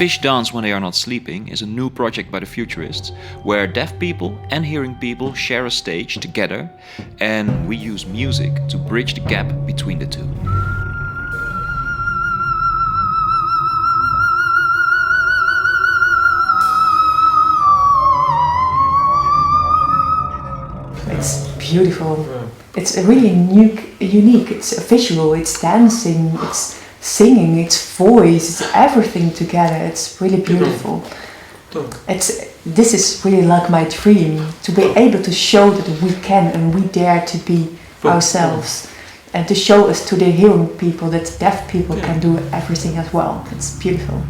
Fish Dance When They Are Not Sleeping is a new project by the futurists where deaf people and hearing people share a stage together, and we use music to bridge the gap between the two. It's beautiful. It's really unique. It's visual, it's dancing, it's singing, it's voice, it's everything together. It's really beautiful. This is really like my dream, to be able to show that we can and we dare to be ourselves, and to show us to the hearing people that deaf people can do everything as well. It's beautiful.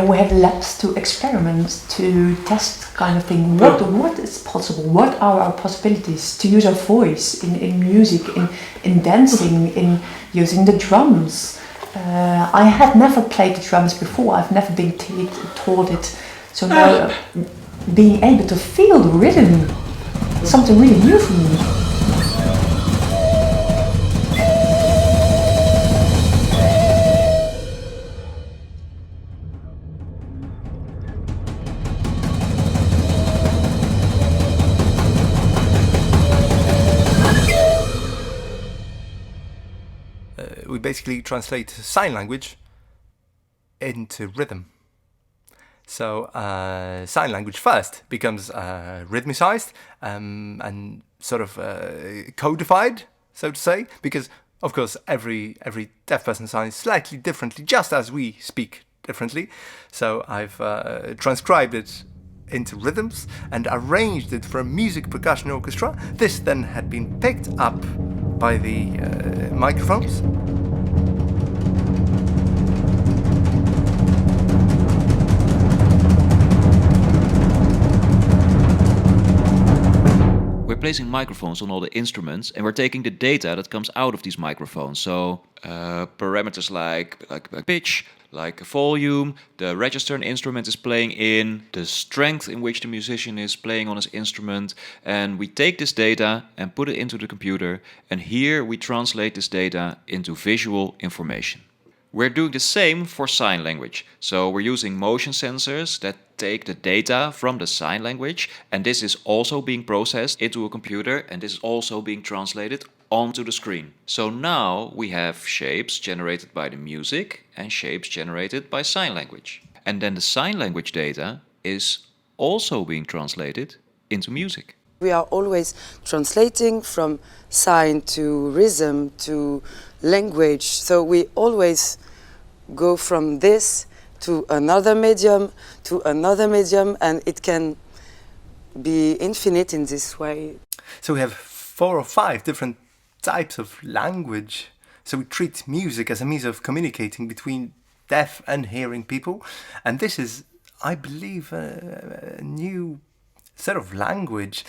We have labs to experiment, to test kind of thing. What is possible? What are our possibilities to use our voice in music, in dancing, in using the drums? I had never played the drums before. I've never been taught it. So now being able to feel the rhythm, something really new for me. We basically translate sign language into rhythm. So sign language first becomes rhythmicized and sort of codified, so to say, because of course every deaf person signs slightly differently, just as we speak differently. So I've transcribed it into rhythms and arranged it for a music percussion orchestra. This then had been picked up by the microphones. We're placing microphones on all the instruments, and we're taking the data that comes out of these microphones. So parameters like pitch, like volume, the register an instrument is playing in, the strength in which the musician is playing on his instrument, and we take this data and put it into the computer, and here we translate this data into visual information. We're doing the same for sign language. So we're using motion sensors that take the data from the sign language, and this is also being processed into a computer, and this is also being translated onto the screen. So now we have shapes generated by the music and shapes generated by sign language. And then the sign language data is also being translated into music. We are always translating from sign to rhythm to language, so we always go from this to another medium, and it can be infinite in this way. So we have 4 or 5 different types of language. So we treat music as a means of communicating between deaf and hearing people, and this is, I believe, a new set of language.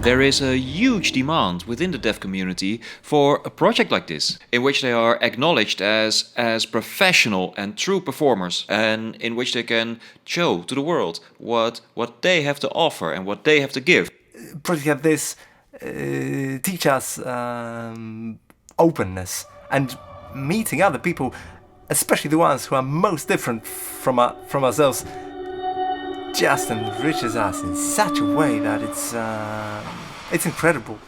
There is a huge demand within the deaf community for a project like this, in which they are acknowledged as professional and true performers, and in which they can show to the world what they have to offer and what they have to give. Projects like this teach us openness and meeting other people, especially the ones who are most different from ourselves, just enriches us in such a way that it's incredible.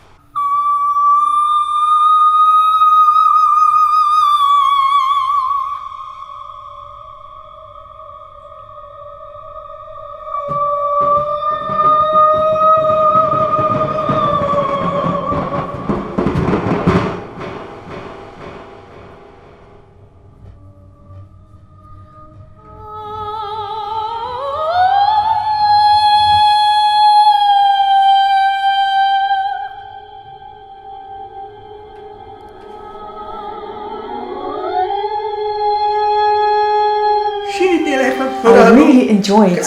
enjoyed,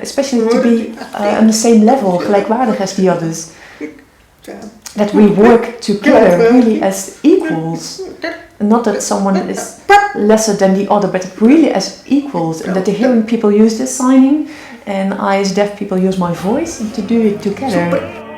especially to be on the same level, gelijkwaardig as the others. That we work together really as equals. Not that someone is lesser than the other, but really as equals. And that the hearing people use this signing, and I as deaf people use my voice, and to do it together.